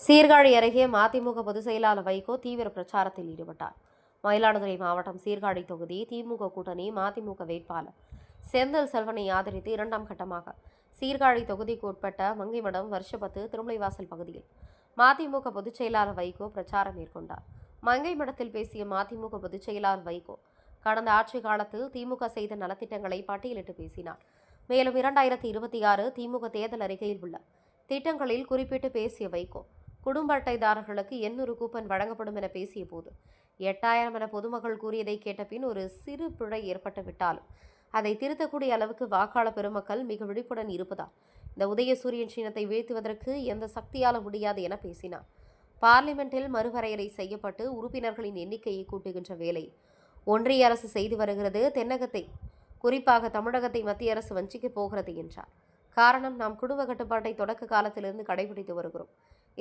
சீர்காழி அருகே மதிமுக பொதுச் செயலாளர் வைகோ தீவிர பிரச்சாரத்தில் ஈடுபட்டார். மயிலாடுதுறை மாவட்டம் சீர்காழி தொகுதி திமுக கூட்டணி மதிமுக வேட்பாளர் செந்தில் செல்வனை ஆதரித்து இரண்டாம் கட்டமாக சீர்காழி தொகுதிக்கு உட்பட்ட மங்கைமடம் வருஷபத்து திருமலைவாசல் பகுதியில் மதிமுக பொதுச் செயலாளர் வைகோ பிரச்சாரம் மேற்கொண்டார். மங்கைமடத்தில் பேசிய மதிமுக பொதுச் செயலாளர் வைகோ கடந்த ஆட்சி காலத்தில் திமுக செய்த நலத்திட்டங்களை பட்டியலிட்டு பேசினார். மேலும் 2026 திமுக தேர்தல் அறிக்கையில் உள்ள திட்டங்களில் குறிப்பிட்டு பேசிய வைகோ குடும்ப அட்டைதாரர்களுக்கு 800 கூப்பன் வழங்கப்படும் என பேசிய போது 8000 என பொதுமக்கள் கூறியதை கேட்ட பின் ஒரு சிறு பிழை ஏற்பட்டுவிட்டாலும் அதை திருத்தக்கூடிய அளவுக்கு வாக்காளர் பெருமக்கள் மிக விழிப்புடன் இருப்பதால் இந்த உதயசூரியன் சின்னத்தை வீழ்த்துவதற்கு எந்த சக்தியால முடியாது என பேசினார். பார்லிமெண்டில் மறுவரையறை செய்யப்பட்டு உறுப்பினர்களின் எண்ணிக்கையை கூட்டுகின்ற வேலை ஒன்றிய அரசு செய்து வருகிறது. தென்னகத்தை குறிப்பாக தமிழகத்தை மத்திய அரசு வஞ்சிக்கப் போகிறது என்றார். காரணம், நாம் குடும்ப கட்டுப்பாட்டை தொடக்க காலத்திலிருந்து கடைபிடித்து வருகிறோம்.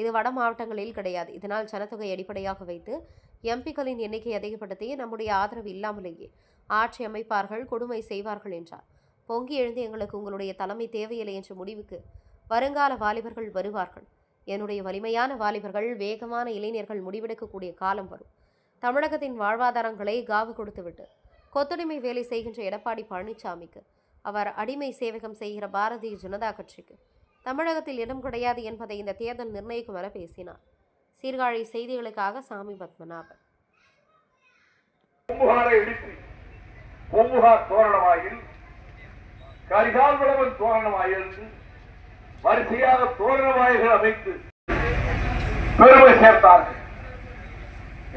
இது வட மாவட்டங்களில் கிடையாது. இதனால் ஜனத்தொகை அடிப்படையாக வைத்து எம்பிக்களின் எண்ணிக்கை அதிகப்படுத்தி நம்முடைய ஆதரவு இல்லாமலேயே ஆட்சி அமைப்பார்கள், கொடுமை செய்வார்கள் என்றார். பொங்கி எழுந்து எங்களுக்கு உங்களுடைய தலைமை தேவையில்லை என்ற முடிவுக்கு வருங்கால வாலிபர்கள் வருவார்கள். என்னுடைய வலிமையான வாலிபர்கள், வேகமான இளைஞர்கள் முடிவெடுக்கக்கூடிய காலம் வரும். தமிழகத்தின் வாழ்வாதாரங்களை காவு கொடுத்துவிட்டு கொத்தடிமை வேலை செய்கின்ற எடப்பாடி பழனிசாமிக்கு, அவர் அடிமை சேவகம் செய்கிற பாரதிய ஜனதா கட்சிக்கு தமிழகத்தில் இடம் கிடையாது என்பதை இந்த தேர்தல் நிர்ணயிக்கும் என பேசினார். சீர்காழி செய்திகளுக்காக சாமி பத்மநாபன். வரிசையாக தோரணவாயில்கள் அமைத்து பெருமை சேர்த்தார்கள்.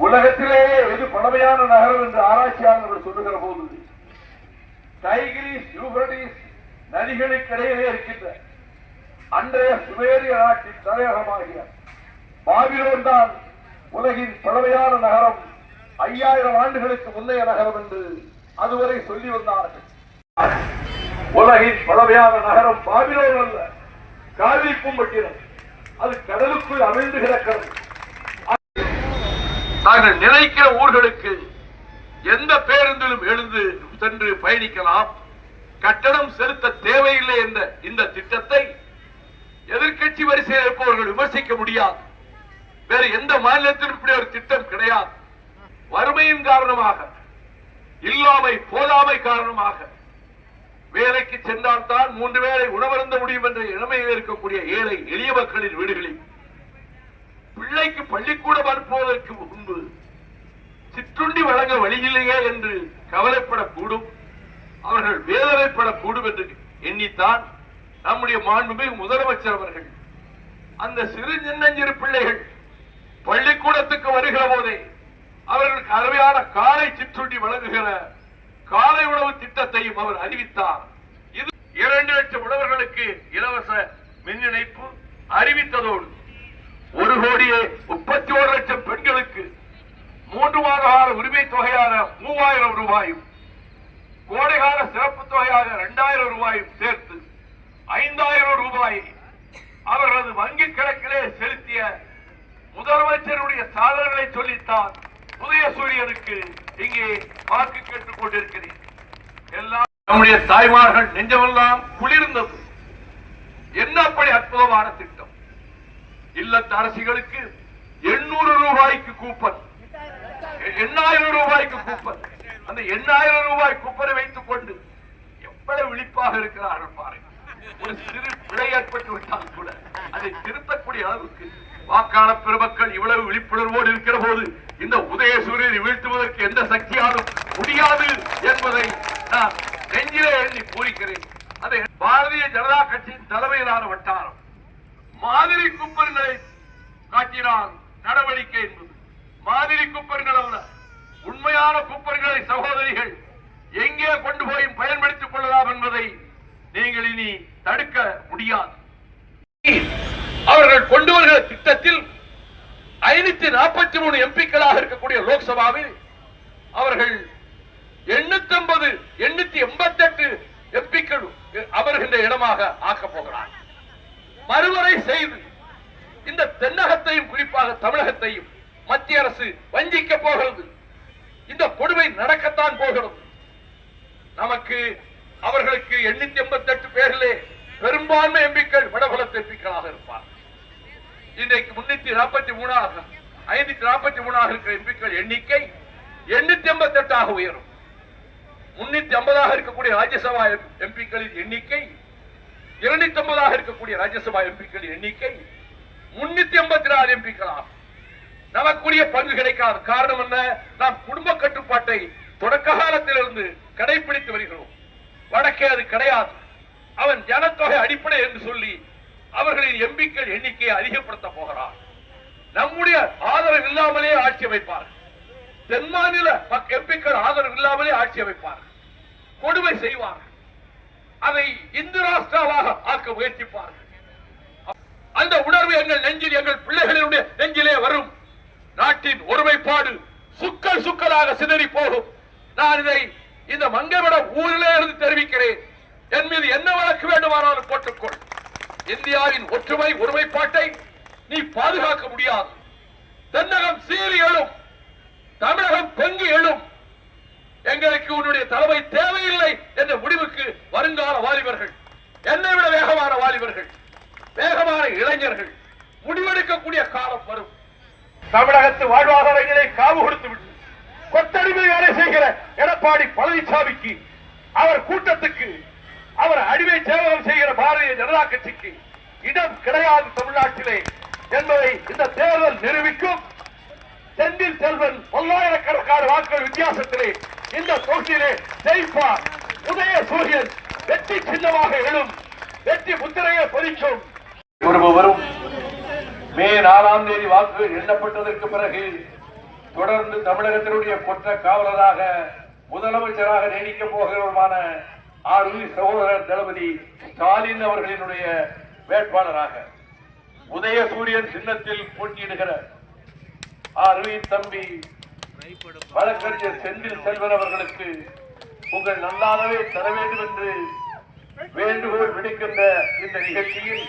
உலகத்திலேயே எது பழமையான நகரம் என்று ஆராய்ச்சியாளர்கள் சொல்லுகிற போது டைகிரிஸ், யூப்ரடிஸ் நதிகளுக்கிடையிலே இருக்கின்ற அன்றைய சுமேரிய நாட்டின் தலைநகரமாகிய பாபிலோன் தான் உலகின் பழமையான நகரம், 5000 ஆண்டுகளுக்கு முந்தைய நகரம் என்று அதுவரை சொல்லி வந்தார்கள். உலகின் பழமையான நகரம் பாபிலோன் அல்ல, காவிரிப்பூம்பட்டினம். அது கடலுக்குள் அமிழ்ந்து கிடக்கிறது. நாங்கள் நினைக்கிற ஊர்களுக்கு எந்த பேருந்திலும் எழுந்து சென்று பயணிக்கலாம். கட்டணம் செலுத்த தேவையில்லை என்ற இந்த திட்டத்தை எதிர்கட்சி வரிசையில் இருப்பவர்கள் விமர்சிக்க முடியாது. வேறு எந்த மாநிலத்திலும் இப்படி ஒரு திட்டம் கிடையாது. வறுமையின் காரணமாக, இல்லாமை போதாமை காரணமாக வேலைக்கு சென்றால் தான் 3 வேளை உணவருந்த முடியும் என்ற இளமையில் இருக்கக்கூடிய ஏழை எளிய மக்களின் வீடுகளில் பிள்ளைக்கு பள்ளிக்கூடம் அனுப்புவதற்கு முன்பு சிற்றுண்டி வழங்க வழியில்லையே என்று கவலைப்படக்கூடும், அவர்கள் வேதனைப்படக்கூடும் என்று எண்ணித்தான் நம்முடைய மாண்புமிகு முதலமைச்சர் அவர்கள் அந்த சிறு சின்னஞ்சிறு பிள்ளைகள் பள்ளிக்கூடத்துக்கு வருகிற போதே அவர்களுக்கு அருமையான காலை சிற்றுண்டி வழங்குகிற காலை உணவு திட்டத்தையும் அவர் அறிவித்தார். இது 2 லட்சம் உழவர்களுக்கு இலவச மின் இணைப்பு அறிவித்ததோடு 1,31 லட்சம் பெண்களுக்கு 3 மாத கால உரிமை தொகையான 3000 ரூபாயும் கோடைகால சிறப்பு தொகையாக 2000 ரூபாயும் சேர்த்து 5000 ரூபாயை அவர்களது வங்கி கணக்கிலே செலுத்திய முதலமைச்சருடைய சாதனைகளை சொல்லித்தான் உதயசூரியனுக்கு இங்கே வாக்கு கேட்டுக் கொண்டிருக்கிறேன். எல்லாம் நம்முடைய தாய்மார்கள் நெஞ்சமெல்லாம் குளிர்ந்தது. என்ன அப்படி அற்புதமான திட்டம்! இல்லத்த அரசிகளுக்கு 800 ரூபாய்க்கு கூப்பன், 8000 ரூபாய்க்கு கூப்பன். அந்த 8000 ரூபாய் கூப்பனை வைத்துக் கொண்டு எவ்வளவு விழிப்பாக இருக்கிறார்கள் பாருங்கள். ஒரு சிறு பிழை ஏற்பட்டு விட்டால் கூட அதை திருத்தக்கூடிய அளவுக்கு வாக்காளர் பெருமக்கள் இவ்வளவு விழிப்புணர்வோடு இருக்கிற போது இந்த உதயசூரியனை வீழ்த்துவதற்கு எந்த சக்தியாலும் முடியாது என்பதை நான் நெஞ்சிலே எண்ணி பூரிக்கிறேன். அதை பாரதிய ஜனதா கட்சியின் தலைமையிலான வட்டாரம் மாதிரி குப்பர்களை காட்டினால் நடவடிக்கை என்பது மாதிரி குப்பர்கள் அல்ல, உண்மையான குப்பர்களை சகோதரிகள் எங்கே கொண்டு போய் பயன்படுத்திக் கொள்ளலாம் என்பதை நீங்கள் இனி தடுக்க முடியாது. அவர்கள் கொண்டு வருகிற திட்டத்தில் 543 எம்பிக்களாக இருக்கக்கூடிய லோக்சபாவில் அவர்கள் 888 எம்பிக்கள் அமர்கின்ற இடமாக ஆக்கப் போகிறார். மறுவரை செய்து இந்த தென்னகத்தையும் குறிப்பாக தமிழகத்தையும் மத்திய அரசு வஞ்சிக்க போகிறது. இந்த கொடுமை நடக்கத்தான் போகிறது. நமக்கு அவர்களுக்கு 888 பேரிலே பெரும்பான்மை எம்பிக்கள் வடபுலத்து எம்பிக்களாக இருப்பார். இன்றைக்கு 343 543 இருக்கிற எம்பிக்கள் எண்ணிக்கை 888 உயரும். 350 இருக்கக்கூடிய ராஜ்யசபா எம்பிக்களின் எண்ணிக்கை 250 இருக்கக்கூடிய ராஜ்யசபா எம்பிக்களின் எண்ணிக்கை 384 எம்பிக்களாகும். நமக்குரிய பங்கு கிடைக்காது. காரணம் என்ன? நாம் குடும்ப கட்டுப்பாட்டை தொடக்க காலத்திலிருந்து கடைபிடித்து வருகிறோம். வடக்கே அது கிடையாது. அவன் ஜனத்தொகை அடிப்படை என்று சொல்லி அவர்களின் எம்பிக்கள் எண்ணிக்கையை அதிகப்படுத்த போகிறார். நம்முடைய ஆதரவு இல்லாமலே ஆட்சி அமைப்பார்கள். தென் மாநில எம்பிக்கள் ஆதரவு இல்லாமலே ஆட்சி அமைப்பார்கள். கொடுமை செய்வார்கள். அதை இந்து ராஷ்டிராவாக ஆக்க முயற்சிப்பார்கள். அந்த உணர்வு எங்கள் நெஞ்சில், எங்கள் பிள்ளைகளுடைய நெஞ்சிலே வரும். நாட்டின் ஒருமைப்பாடு சுக்கல் சுக்கலாக சிதறி போகும். நான் இதை இந்த மங்கவிடம் ஊரிலே இருந்து தெரிவிக்கிறேன். என் மீது என்ன வழக்கு வேண்டுமானாலும் போட்டுக்கொள். இந்தியாவின் ஒற்றுமை ஒருமைப்பாட்டை நீ பாதுகாக்க முடியாது. தென்னகம் சீறி எழும், தமிழகம் பொங்கி எழும். எங்களுக்கு உன்னுடைய தலைமை தேவையில்லை என்ற முடிவுக்கு வருங்கால வாலிபர்கள், என்னை விட வேகமான வாலிபர்கள், வேகமான இளைஞர்கள் முடிவெடுக்கக்கூடிய காலம் வரும். தமிழகத்து வாழ்வாதாரங்களை காவு கொடுத்து விட்டு கொத்தடிமை வேலை செய்கிற எடப்பாடி பழனிசாமிக்கு, அவர் கூட்டத்துக்கு, அவர் அடிமை சேவகம் செய்கிற பாரதிய ஜனதா கட்சிக்கு இடம் கிடையாது தமிழ்நாட்டிலே என்பதை இந்த தேர்தல் நிரூபிக்கும். செந்தில் செல்வன் 9,000 வாக்குகள் வித்தியாசத்திலே இந்த தொகுதியிலே ஜெயிப்பார். உதயசூரியன் வெற்றி சின்னமாக எழும், வெற்றி முத்திரையை பதிக்கும். ஒருவரும் மே 4ஆம் தேதி வாக்குகள் எண்ணப்பட்டதற்கு பிறகு தொடர்ந்து தமிழகத்தினுடைய குற்ற காவலராக முதலமைச்சராக நீடிக்கப் போகிறவருமான ஆர்வி சகோதரர் தளபதி ஸ்டாலின் அவர்களினுடைய வேட்பாளராக உதயசூரியன் சின்னத்தில் போட்டியிடுகிற ஆர்வியின் தம்பி வழக்கறிஞர் செந்தில் செல்வன் அவர்களுக்கு உங்கள் நல்லாதவே தர வேண்டும் என்று வேண்டுகோள் விடுக்கின்ற இந்த நிகழ்ச்சியில்